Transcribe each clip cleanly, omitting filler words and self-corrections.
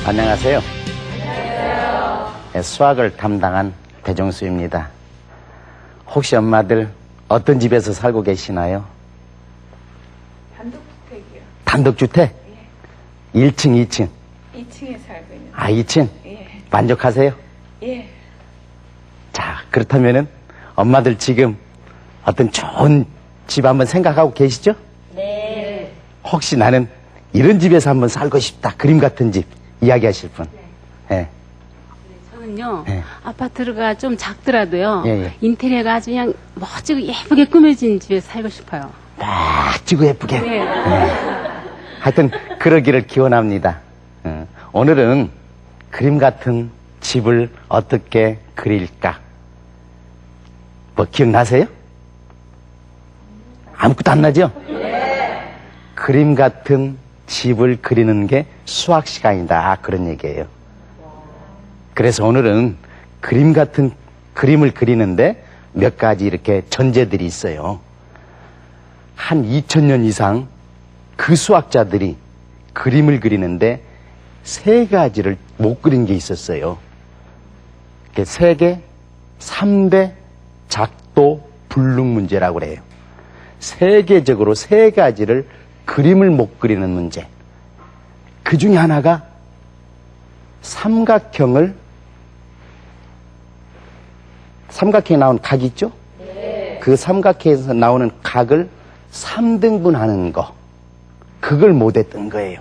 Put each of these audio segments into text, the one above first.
안녕하세요. 네, 수학을 담당한 대종수입니다. 혹시 엄마들 어떤 집에서 살고 계시나요? 단독주택이요. 단독주택? 예. 1층, 2층? 2층에 살고 있는. 아, 2층? 예. 만족하세요? 예. 자, 그렇다면은 엄마들 지금 어떤 좋은 집 한번 생각하고 계시죠? 네. 혹시 나는 이런 집에서 한번 살고 싶다. 그림 같은 집. 이야기하실 분. 네. 저는요, 네. 아파트가 좀 작더라도요, 예, 예. 인테리어가 아주 그냥 멋지고 예쁘게 꾸며진 집에서 살고 싶어요. 딱 지고 예쁘게. 네. 하여튼 그러기를 기원합니다. 오늘은 그림 같은 집을 어떻게 그릴까? 뭐 기억나세요? 아무것도 안 나죠? 그림 같은 집을 그리는 게 수학 시간이다. 그런 얘기예요. 그래서 오늘은 그림 같은 그림을 그리는데 몇 가지 이렇게 전제들이 있어요. 한 2000년 이상 그 수학자들이 그림을 그리는데 3가지를 못 그린 게 있었어요. 세계 3대 작도 불능 문제라고 그래요. 세계적으로 3가지를 그림을 못 그리는 문제. 그 중에 하나가 삼각형에 나온 각이 있죠? 네. 그 삼각형에서 나오는 각을 3등분하는 거. 그걸 못했던 거예요.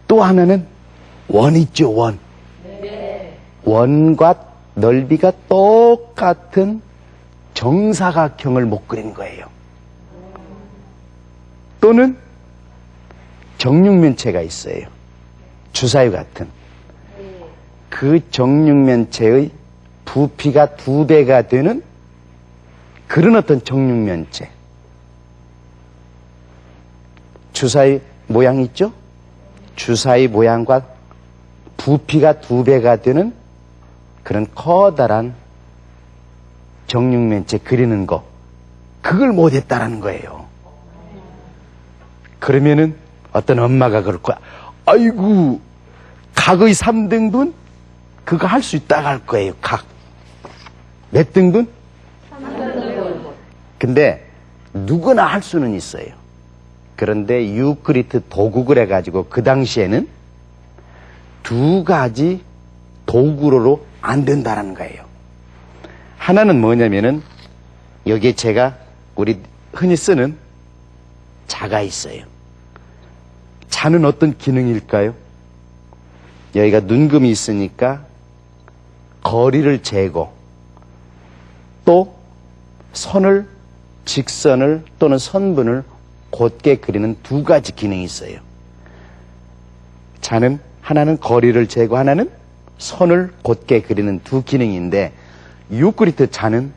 또 하나는 원 있죠, 원. 네. 원과 넓이가 똑같은 정사각형을 못 그린 거예요. 또는 정육면체가 있어요. 주사위 같은. 그 정육면체의 부피가 2배가 되는 그런 어떤 정육면체. 주사위 모양 있죠? 주사위 모양과 부피가 2배가 되는 그런 커다란 정육면체 그리는 거. 그걸 못했다라는 거예요. 그러면은 어떤 엄마가 그럴 거야. 아이고, 각의 3등분? 그거 할 수 있다고 할 거예요, 각. 몇 등분? 3등분. 근데 누구나 할 수는 있어요. 그런데 유클리드 도구를 해가지고 그 당시에는 2가지 도구로로 안 된다는 거예요. 하나는 뭐냐면은 여기에 제가 우리 흔히 쓰는 자가 있어요. 자는 어떤 기능일까요? 여기가 눈금이 있으니까 거리를 재고 또 선을, 직선을 또는 선분을 곧게 그리는 2가지 기능이 있어요. 자는 하나는 거리를 재고 하나는 선을 곧게 그리는 2 기능인데 유클리드 자는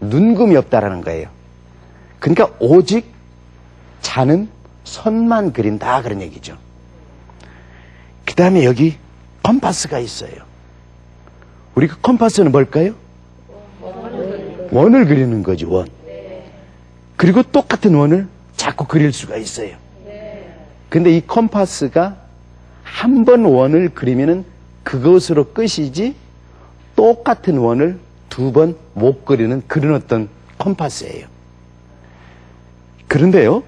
눈금이 없다라는 거예요. 그러니까 오직 자는 선만 그린다 그런 얘기죠. 그 다음에 여기 컴파스가 있어요. 우리 그 컴파스는 뭘까요? 원을 그리는 거지, 원. 그리고 똑같은 원을 자꾸 그릴 수가 있어요. 근데 이 컴파스가 한 번 원을 그리면은 그것으로 끝이지 똑같은 원을 2번 못 그리는 그런 어떤 컴파스예요. 그런데요,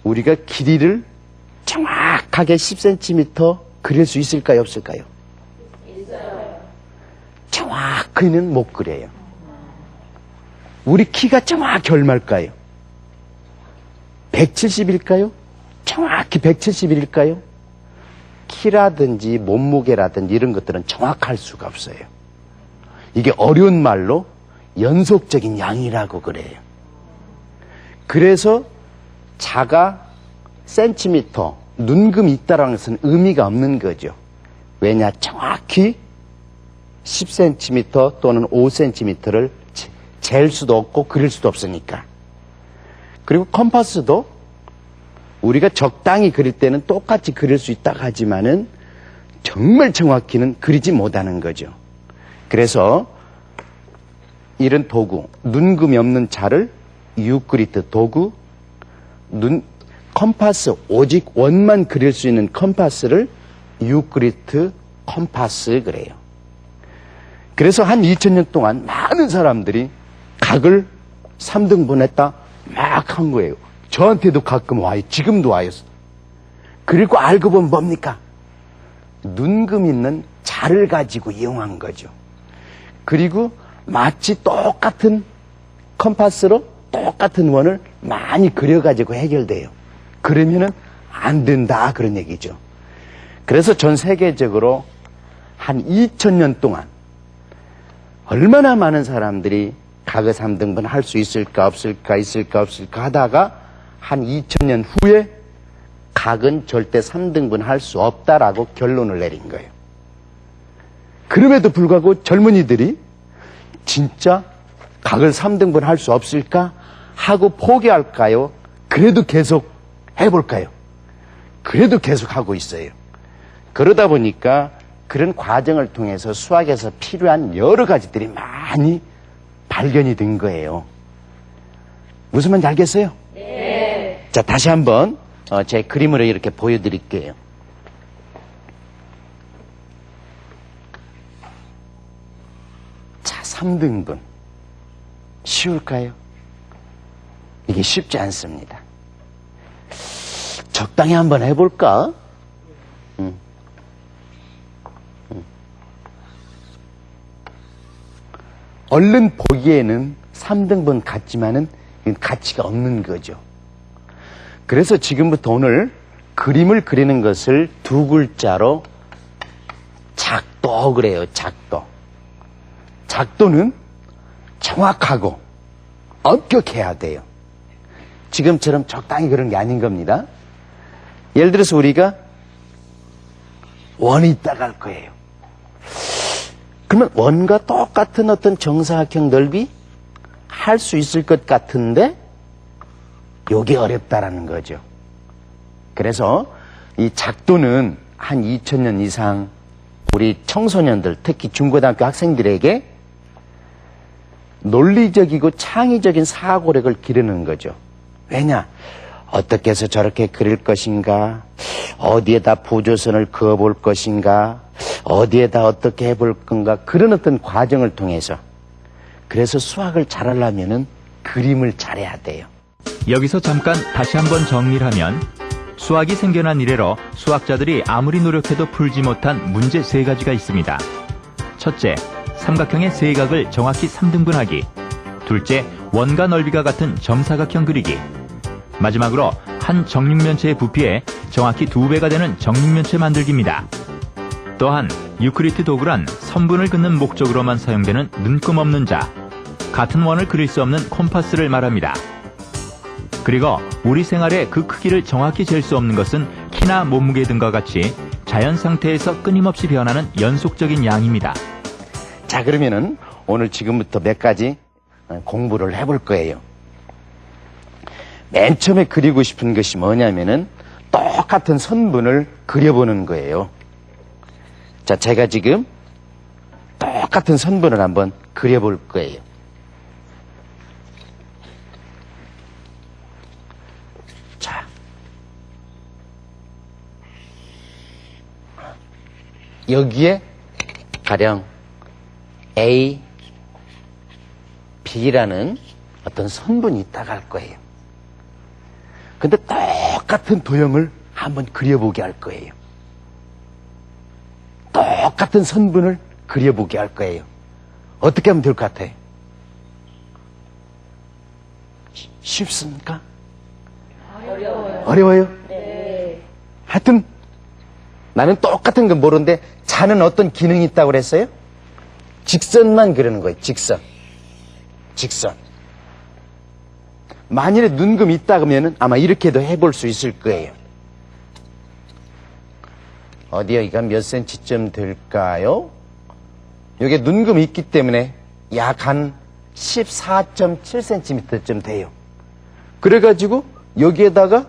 우리가 길이를 정확하게 10cm 그릴 수 있을까요, 없을까요? 있어요. 정확히는 못 그려요. 우리 키가 정확히 얼마일까요? 170일까요? 정확히 170일까요? 키라든지 몸무게라든지 이런 것들은 정확할 수가 없어요. 이게 어려운 말로 연속적인 양이라고 그래요. 그래서 자가 센티미터, 눈금이 있다라는 것은 의미가 없는 거죠. 왜냐? 정확히 10cm 또는 5cm를 잴 수도 없고 그릴 수도 없으니까. 그리고 컴파스도 우리가 적당히 그릴 때는 똑같이 그릴 수 있다고 하지만은 정말 정확히는 그리지 못하는 거죠. 그래서 이런 도구, 눈금이 없는 자를 유클리드 도구, 컴파스, 오직 원만 그릴 수 있는 컴파스를 유크리트 컴파스 그래요. 그래서 한 2000년 동안 많은 사람들이 각을 3등분했다 막 한 거예요. 저한테도 가끔 와요. 지금도 와요. 그리고 알고 보면 뭡니까? 눈금 있는 자를 가지고 이용한 거죠. 그리고 마치 똑같은 컴파스로 똑같은 원을 많이 그려가지고 해결돼요. 그러면은 안 된다 그런 얘기죠. 그래서 전 세계적으로 한 2000년 동안 얼마나 많은 사람들이 각의 3등분 할 수 있을까 없을까 하다가 한 2000년 후에 각은 절대 3등분 할 수 없다라고 결론을 내린 거예요. 그럼에도 불구하고 젊은이들이 진짜 각을 3등분 할 수 없을까 하고 포기할까요? 그래도 계속 해볼까요? 그래도 계속 하고 있어요. 그러다 보니까 그런 과정을 통해서 수학에서 필요한 여러 가지들이 많이 발견이 된 거예요. 무슨 말인지 알겠어요? 네. 자, 다시 한번 제 그림으로 이렇게 보여드릴게요. 자, 3등분. 쉬울까요? 이게 쉽지 않습니다. 적당히 한번 해볼까? 얼른 보기에는 3등분 같지만은 가치가 없는 거죠. 그래서 지금부터 오늘 그림을 그리는 것을 두 글자로 작도 그래요. 작도. 작도는 정확하고 엄격해야 돼요. 지금처럼 적당히 그런 게 아닌 겁니다. 예를 들어서 우리가 원이 있다고 할 거예요. 그러면 원과 똑같은 어떤 정사각형 넓이 할 수 있을 것 같은데 요게 어렵다라는 거죠. 그래서 이 작도는 한 2000년 이상 우리 청소년들, 특히 중고등학교 학생들에게 논리적이고 창의적인 사고력을 기르는 거죠. 왜냐? 어떻게 해서 저렇게 그릴 것인가? 어디에다 보조선을 그어볼 것인가? 어디에다 어떻게 해볼 건가? 그런 어떤 과정을 통해서. 그래서 수학을 잘하려면은 그림을 잘해야 돼요. 여기서 잠깐 다시 한번 정리를 하면 수학이 생겨난 이래로 수학자들이 아무리 노력해도 풀지 못한 문제 세 가지가 있습니다. 첫째, 삼각형의 세각을 정확히 3등분하기. 둘째, 원과 넓이가 같은 정사각형 그리기. 마지막으로 한 정육면체의 부피에 정확히 2배가 되는 정육면체 만들기입니다. 또한 유크리트 도구란 선분을 긋는 목적으로만 사용되는 눈금 없는 자, 같은 원을 그릴 수 없는 콤파스를 말합니다. 그리고 우리 생활에 그 크기를 정확히 잴 수 없는 것은 키나 몸무게 등과 같이 자연 상태에서 끊임없이 변하는 연속적인 양입니다. 자, 그러면은 오늘 지금부터 몇 가지 공부를 해볼 거예요. 맨 처음에 그리고 싶은 것이 뭐냐면은 똑같은 선분을 그려보는 거예요. 자, 제가 지금 똑같은 선분을 한번 그려볼 거예요. 자, 여기에 가령 A, B라는 어떤 선분이 있다고 할 거예요. 근데 똑같은 도형을 한번 그려보게 할 거예요. 똑같은 선분을 그려보게 할 거예요. 어떻게 하면 될 것 같아요? 쉽습니까? 어려워요. 어려워요? 네. 하여튼 나는 똑같은 건 모르는데 자는 어떤 기능이 있다고 그랬어요? 직선만 그리는 거예요. 직선. 직선. 만일에 눈금이 있다 그러면 아마 이렇게도 해볼 수 있을 거예요. 어디 여기가 몇 cm쯤 될까요? 여기에 눈금이 있기 때문에 약 한 14.7cm쯤 돼요. 그래가지고 여기에다가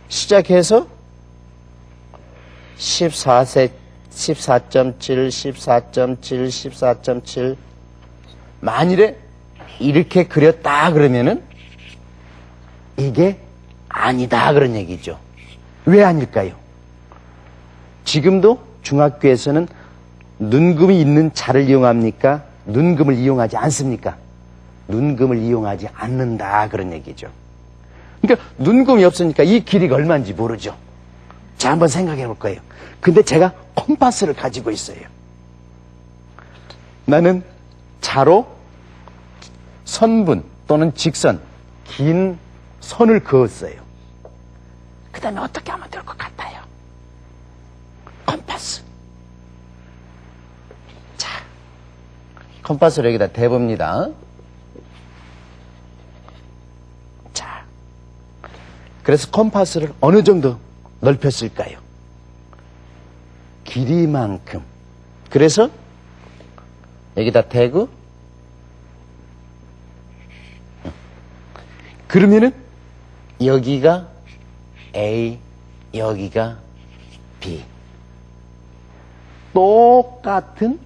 시작해서 14.7, 14.7 만일에 이렇게 그렸다 그러면은 이게 아니다 그런 얘기죠. 왜 아닐까요? 지금도 중학교에서는 눈금이 있는 자를 이용합니까? 눈금을 이용하지 않습니까? 눈금을 이용하지 않는다 그런 얘기죠. 그러니까 눈금이 없으니까 이 길이가 얼마인지 모르죠. 자, 한번 생각해 볼 거예요. 근데 제가 컴파스를 가지고 있어요. 나는 자로 선분 또는 직선, 긴 선을 그었어요. 그 다음에 어떻게 하면 될 것 같아요? 컴파스. 자, 컴파스를 여기다 대봅니다. 자, 그래서 컴파스를 어느 정도 넓혔을까요? 길이만큼. 그래서 여기다 대고 그러면은 여기가 A, 여기가 B. 똑같은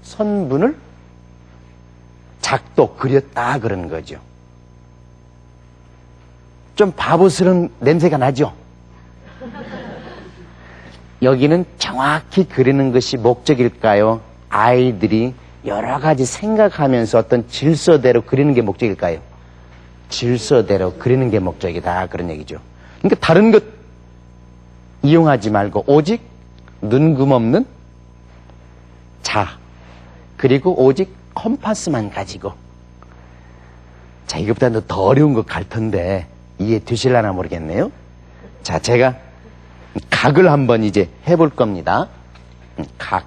선분을 작도 그렸다 그런 거죠. 좀 바보스러운 냄새가 나죠? 여기는 정확히 그리는 것이 목적일까요? 아이들이 여러 가지 생각하면서 어떤 질서대로 그리는 게 목적일까요? 질서대로 그리는 게 목적이다 그런 얘기죠. 그러니까 다른 것 이용하지 말고 오직 눈금 없는 자 그리고 오직 컴파스만 가지고. 자, 이것보다 더 어려운 것 갈 텐데 이해 되실라나 모르겠네요. 자, 제가 각을 한번 이제 해볼 겁니다. 각.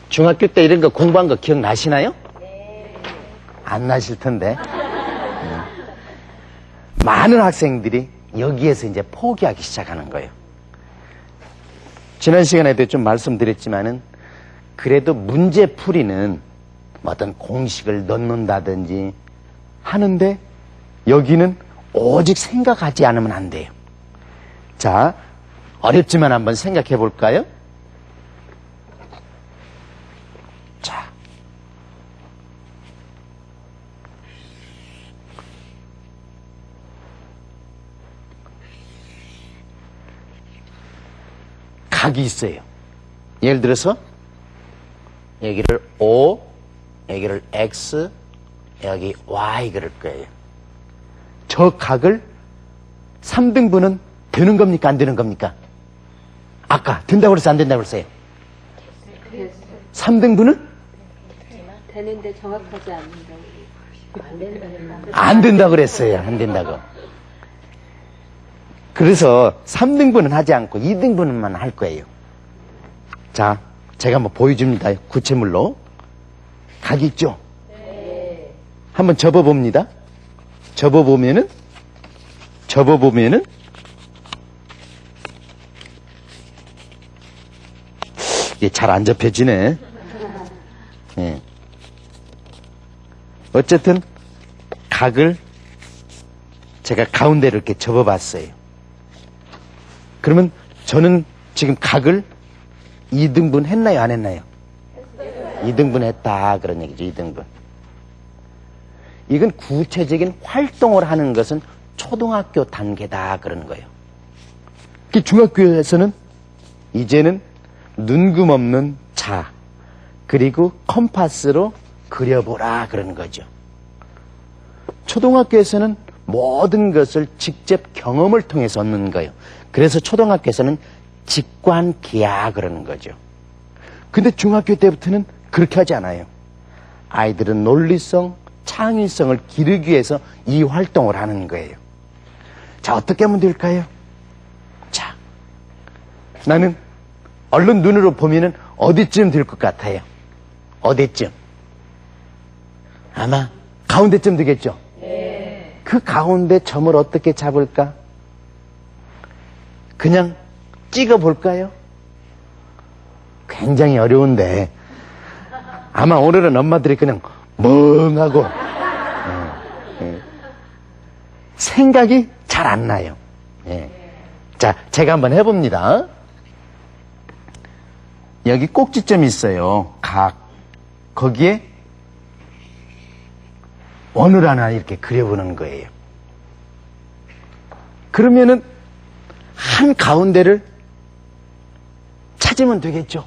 중학교 때 이런 거 공부한 거 기억나시나요? 네. 안 나실 텐데. 많은 학생들이 여기에서 이제 포기하기 시작하는 거예요. 지난 시간에도 좀 말씀드렸지만은 그래도 문제 풀이는 어떤 공식을 넣는다든지 하는데 여기는 오직 생각하지 않으면 안 돼요. 자, 어렵지만 한번 생각해 볼까요? 자, 각이 있어요. 예를 들어서 여기를 O, 여기를 X, 여기 Y 그럴 거예요. 저 각을 3등분은 되는 겁니까? 안 되는 겁니까? 아까 된다고 그랬어요? 안 된다고 그랬어요? 3등분은? 되는데 정확하지 않는다고. 안 된다고 그랬어요. 안 된다고. 그래서 3등분은 하지 않고 2등분만 할 거예요. 자, 제가 한번 보여줍니다. 구체물로. 각 있죠? 네. 한번 접어봅니다. 접어보면은 이게 잘 안 접혀지네. 네. 어쨌든 각을 제가 가운데로 이렇게 접어봤어요. 그러면 저는 지금 각을 2등분 했나요? 안 했나요? 2등분 했다 그런 얘기죠. 2등분. 이건 구체적인 활동을 하는 것은 초등학교 단계다 그런 거예요. 중학교에서는 이제는 눈금 없는 자 그리고 컴파스로 그려보라 그런 거죠. 초등학교에서는 모든 것을 직접 경험을 통해서 얻는 거예요. 그래서 초등학교에서는 직관기하 그러는 거죠. 근데 중학교 때부터는 그렇게 하지 않아요. 아이들은 논리성, 창의성을 기르기 위해서 이 활동을 하는 거예요. 자, 어떻게 하면 될까요? 자, 나는 얼른 눈으로 보면은 어디쯤 될 것 같아요? 어디쯤? 아마 가운데쯤 되겠죠? 네. 그 가운데 점을 어떻게 잡을까? 그냥 찍어볼까요? 굉장히 어려운데 아마 오늘은 엄마들이 그냥 멍하고 생각이 잘 안 나요. 자, 제가 한번 해봅니다. 여기 꼭지점이 있어요. 각. 거기에 원을 하나 이렇게 그려보는 거예요. 그러면은 한 가운데를 찾으면 되겠죠?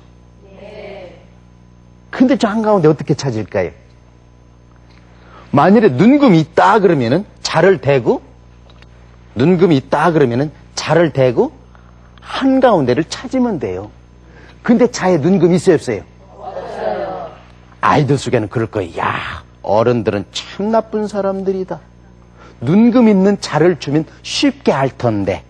근데 저 한가운데 어떻게 찾을까요? 만일에 눈금이 있다 그러면은 자를 대고, 눈금이 있다 그러면은 자를 대고 한가운데를 찾으면 돼요. 근데 자에 눈금이 있어요, 없어요? 없어요. 아이들 속에는 그럴 거예요. 야, 어른들은 참 나쁜 사람들이다. 눈금 있는 자를 주면 쉽게 할 텐데.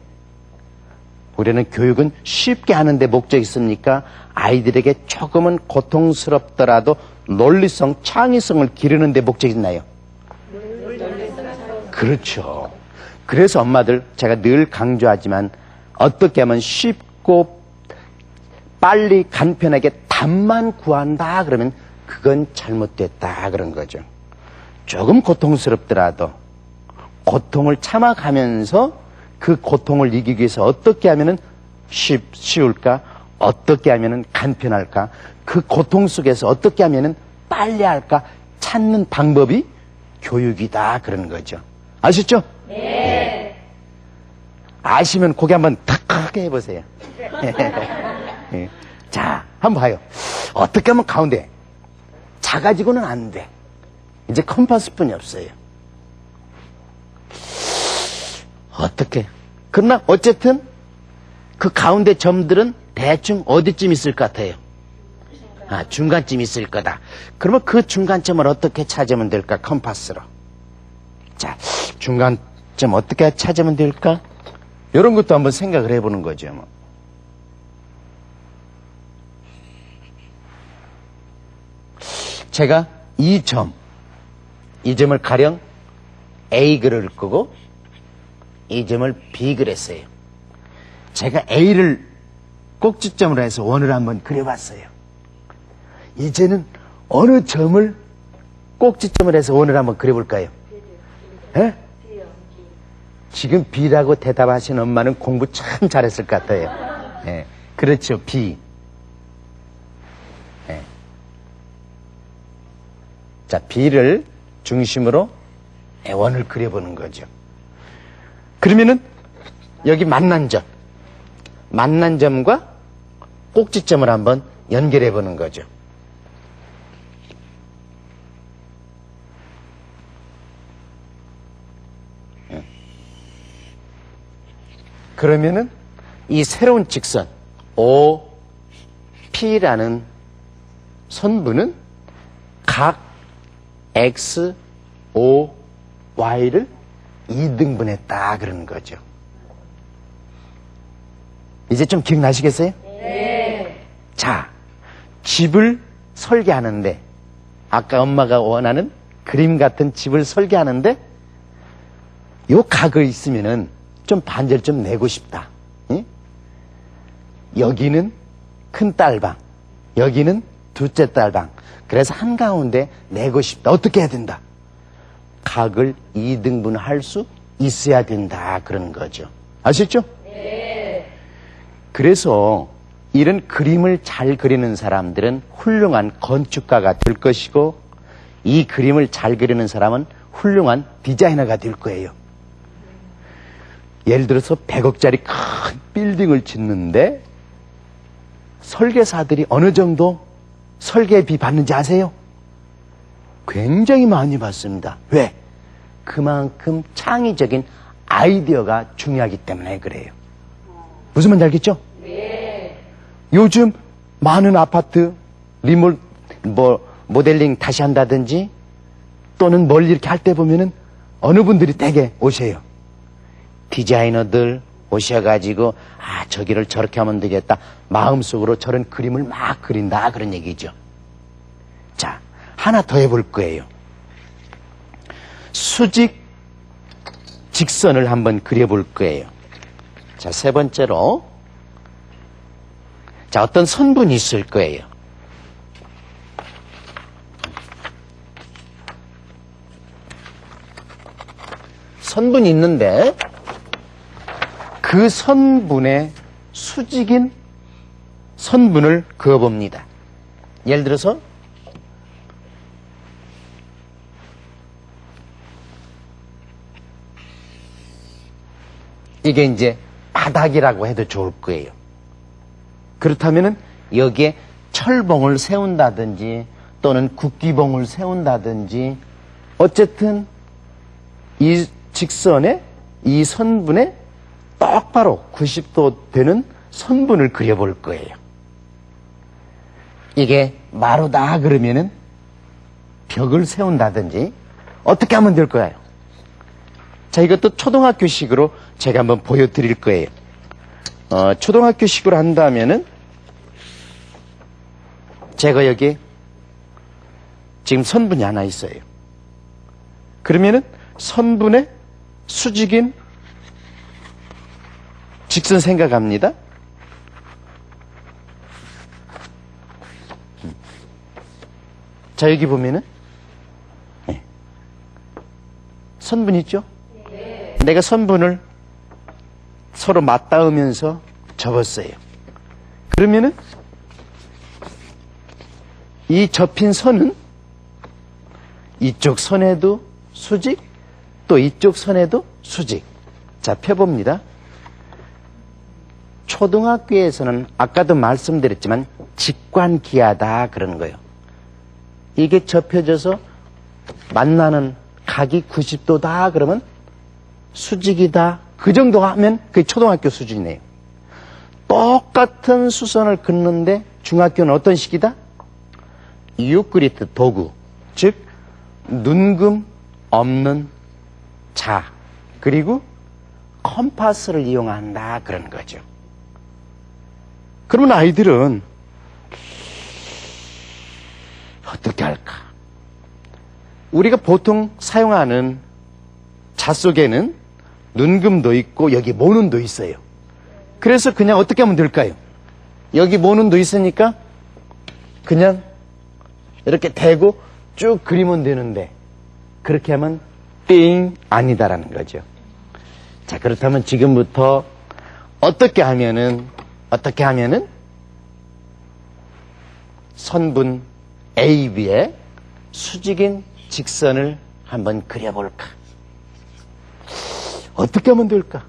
우리는 교육은 쉽게 하는데 목적이 있습니까? 아이들에게 조금은 고통스럽더라도 논리성, 창의성을 기르는 데 목적이 있나요? 그렇죠. 그래서 엄마들 제가 늘 강조하지만 어떻게 하면 쉽고 빨리 간편하게 답만 구한다 그러면 그건 잘못됐다 그런 거죠. 조금 고통스럽더라도 고통을 참아가면서 그 고통을 이기기 위해서 어떻게 하면은 쉬울까? 어떻게 하면은 간편할까? 그 고통 속에서 어떻게 하면은 빨리 할까? 찾는 방법이 교육이다 그런 거죠. 아셨죠? 네. 아시면 고개 한번 탁 크게 해보세요. 네. 자, 한번 봐요. 어떻게 하면 가운데 작아지고는 안 돼. 이제 컴파스뿐이 없어요. 어떻게? 그러나 어쨌든 그 가운데 점들은 대충 어디쯤 있을 것 같아요? 아, 중간쯤 있을 거다. 그러면 그 중간점을 어떻게 찾으면 될까? 컴파스로. 자, 중간점 어떻게 찾으면 될까? 이런 것도 한번 생각을 해보는 거죠. 뭐. 제가 이 점을 가령 A 그릴 거고 이 점을 B 그렸어요. 제가 A를 꼭지점으로 해서 원을 한번 그려봤어요. 이제는 어느 점을 꼭지점을 해서 원을 한번 그려볼까요? 예? 지금 B라고 대답하신 엄마는 공부 참 잘했을 것 같아요. 예. 그렇죠, B. 예. 자, B를 중심으로 원을 그려보는 거죠. 그러면은 여기 만난 점과 꼭지점을 한번 연결해 보는 거죠. 그러면은 이 새로운 직선 OP라는 선분은 각 X, O, Y를 2등분했다 그러는 거죠. 이제 좀 기억나시겠어요? 네. 자, 집을 설계하는데 아까 엄마가 원하는 그림 같은 집을 설계하는데 요 각을 있으면은 좀 반절 좀 내고 싶다. 응? 여기는 큰 딸방, 여기는 둘째 딸방. 그래서 한가운데 내고 싶다. 어떻게 해야 된다? 각을 2등분할 수 있어야 된다 그런 거죠. 아셨죠? 네. 그래서 이런 그림을 잘 그리는 사람들은 훌륭한 건축가가 될 것이고 이 그림을 잘 그리는 사람은 훌륭한 디자이너가 될 거예요. 예를 들어서 100억짜리 큰 빌딩을 짓는데 설계사들이 어느 정도 설계비 받는지 아세요? 굉장히 많이 받습니다. 왜? 그만큼 창의적인 아이디어가 중요하기 때문에 그래요. 무슨 말인지 알겠죠? 네. 요즘 많은 아파트 모델링 다시 한다든지 또는 뭘 이렇게 할 때 보면은 어느 분들이 되게 오세요. 디자이너들 오셔가지고 저기를 저렇게 하면 되겠다. 마음속으로 저런 그림을 막 그린다 그런 얘기죠. 자, 하나 더 해볼 거예요. 수직 직선을 한번 그려볼 거예요. 자, 세 번째로 자, 어떤 선분이 있을 거예요. 선분이 있는데 그 선분의 수직인 선분을 그어봅니다. 예를 들어서 이게 이제 바닥이라고 해도 좋을 거예요. 그렇다면은 여기에 철봉을 세운다든지 또는 국기봉을 세운다든지 어쨌든 이 직선에 이 선분에 똑바로 90도 되는 선분을 그려볼 거예요. 이게 마루다 그러면은 벽을 세운다든지 어떻게 하면 될 거예요? 자, 이것도 초등학교식으로 제가 한번 보여드릴 거예요. 초등학교식으로 한다면은 제가 여기 지금 선분이 하나 있어요. 그러면은 선분에 수직인 직선 생각합니다. 자, 여기 보면은 선분 있죠? 내가 선분을 서로 맞닿으면서 접었어요. 그러면은 이 접힌 선은 이쪽 선에도 수직, 또 이쪽 선에도 수직. 자, 펴봅니다. 초등학교에서는 아까도 말씀드렸지만 직관기하다 그러는 거예요. 이게 접혀져서 만나는 각이 90도다 그러면 수직이다. 그 정도 하면 그게 초등학교 수준이네요. 똑같은 수선을 긋는데 중학교는 어떤 식이다? 유크리트 도구, 즉 눈금 없는 자, 그리고 컴파스를 이용한다 그런 거죠. 그러면 아이들은 어떻게 할까? 우리가 보통 사용하는 자 속에는 눈금도 있고 여기 모눈도 있어요. 그래서 그냥 어떻게 하면 될까요? 여기 모눈도 있으니까 그냥 이렇게 대고 쭉 그리면 되는데 그렇게 하면 띵 아니다라는 거죠. 자, 그렇다면 지금부터 어떻게 하면은 선분 AB에 수직인 직선을 한번 그려볼까? 어떻게 하면 될까?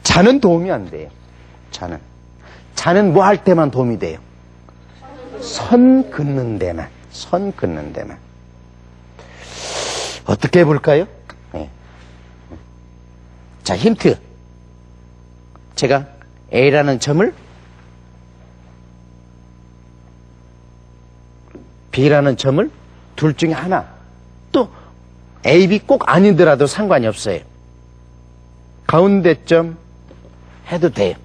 자는 도움이 안 돼요. 자는 뭐 할 때만 도움이 돼요? 선 긋는 데만. 어떻게 해볼까요? 네. 자, 힌트. 제가 A라는 점을 B라는 점을 둘 중에 하나, 또 A, B 꼭 아니더라도 상관이 없어요. 가운데점 해도 돼요.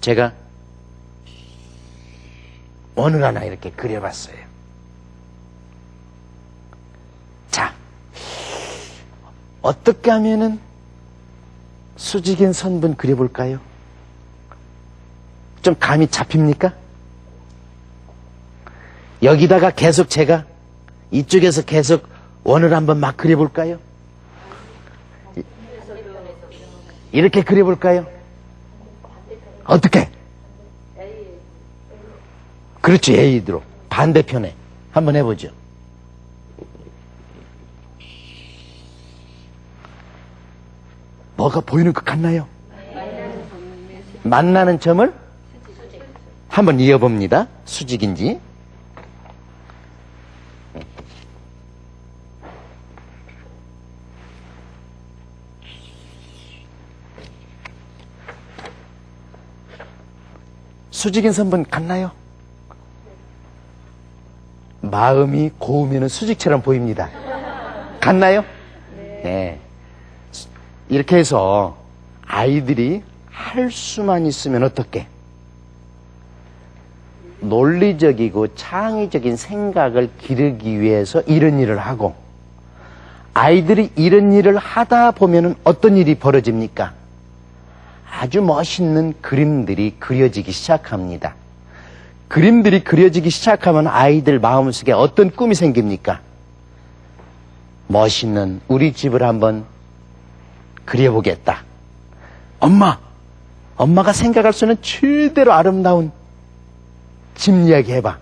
제가 원을 하나 이렇게 그려봤어요. 자, 어떻게 하면은 수직인 선분 그려볼까요? 좀 감이 잡힙니까? 여기다가 계속 제가 이쪽에서 계속 원을 한번 막 그려볼까요? 이렇게 그려볼까요? 어떻게? 그렇지, A로 반대편에 한번 해보죠. 뭐가 보이는 것 같나요? 만나는 점을 한번 이어봅니다. 수직인지. 수직인 선분 같나요? 마음이 고우면 수직처럼 보입니다. 같나요? 네. 이렇게 해서 아이들이 할 수만 있으면 어떻게? 논리적이고 창의적인 생각을 기르기 위해서 이런 일을 하고, 아이들이 이런 일을 하다 보면 어떤 일이 벌어집니까? 아주 멋있는 그림들이 그려지기 시작합니다. 그림들이 그려지기 시작하면 아이들 마음속에 어떤 꿈이 생깁니까? 멋있는 우리 집을 한번 그려보겠다. 엄마가 생각할 수 있는 최대로 아름다운 집 이야기 해봐.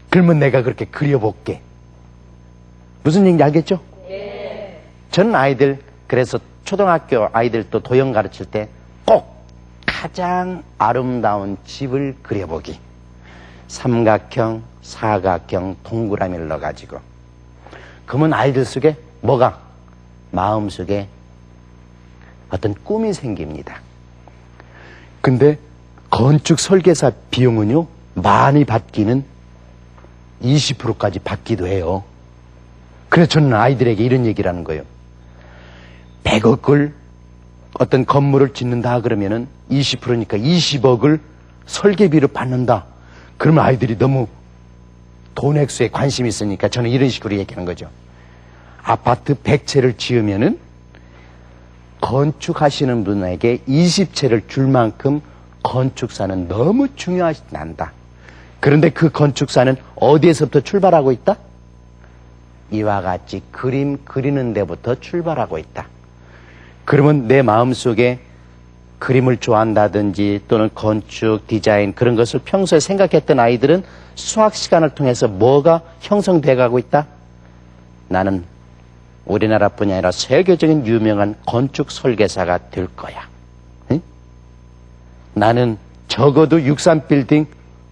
그러면 내가 그렇게 그려볼게. 무슨 얘기인지 알겠죠? 전 아이들, 그래서 초등학교 아이들도 도형 가르칠 때 꼭 가장 아름다운 집을 그려보기. 삼각형, 사각형, 동그라미를 넣어가지고. 그러면 아이들 속에 뭐가? 마음속에 어떤 꿈이 생깁니다. 근데 건축 설계사 비용은요, 많이 받기는 20%까지 받기도 해요. 그래서 저는 아이들에게 이런 얘기를 하는 거예요. 100억을 어떤 건물을 짓는다 그러면은 20%니까 20억을 설계비로 받는다. 그러면 아이들이 너무 돈 액수에 관심이 있으니까 저는 이런 식으로 얘기하는 거죠. 아파트 100채를 지으면은 건축하시는 분에게 20채를 줄 만큼 건축사는 너무 중요하단다. 그런데 그 건축사는 어디에서부터 출발하고 있다? 이와 같이 그림 그리는 데부터 출발하고 있다. 그러면 내 마음속에 그림을 좋아한다든지 또는 건축, 디자인 그런 것을 평소에 생각했던 아이들은 수학 시간을 통해서 뭐가 형성돼 가고 있다? 나는 우리나라뿐이 아니라 세계적인 유명한 건축 설계사가 될 거야. 응? 나는 적어도 63빌딩,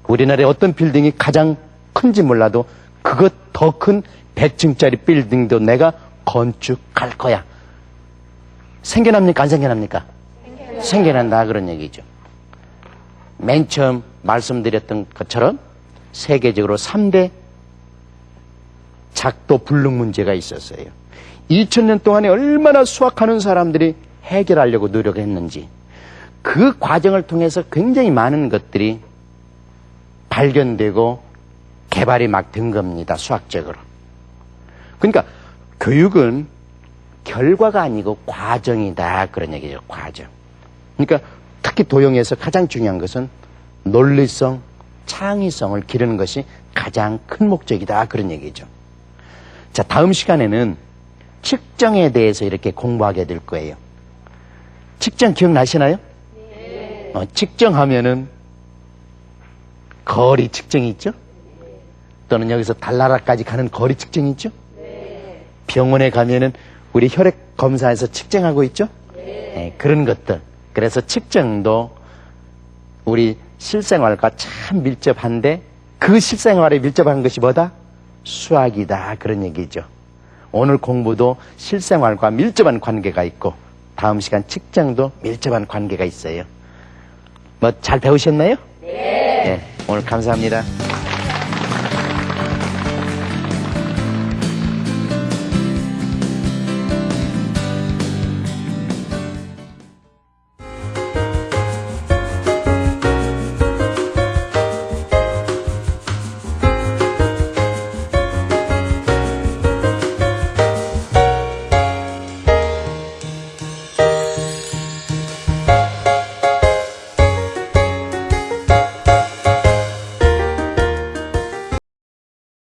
우리나라의 어떤 빌딩이 가장 큰지 몰라도 그것 더 큰 100층짜리 빌딩도 내가 건축할 거야. 생겨납니까? 안 생겨납니까? 생겨난다 그런 얘기죠. 맨 처음 말씀드렸던 것처럼 세계적으로 3대 작도 불능 문제가 있었어요. 2000년 동안에 얼마나 수학하는 사람들이 해결하려고 노력했는지 그 과정을 통해서 굉장히 많은 것들이 발견되고 개발이 막 된 겁니다. 수학적으로. 그러니까 교육은 결과가 아니고 과정이다 그런 얘기죠. 과정. 그러니까 특히 도형에서 가장 중요한 것은 논리성, 창의성을 기르는 것이 가장 큰 목적이다 그런 얘기죠. 자, 다음 시간에는 측정에 대해서 이렇게 공부하게 될 거예요. 측정 기억나시나요? 네. 측정하면은 거리 측정이 있죠? 또는 여기서 달나라까지 가는 거리 측정이 있죠? 네. 병원에 가면은 우리 혈액 검사에서 측정하고 있죠? 네, 그런 것들. 그래서 측정도 우리 실생활과 참 밀접한데 그 실생활에 밀접한 것이 뭐다? 수학이다 그런 얘기죠. 오늘 공부도 실생활과 밀접한 관계가 있고 다음 시간 측정도 밀접한 관계가 있어요. 뭐 잘 배우셨나요? 네. 오늘 감사합니다.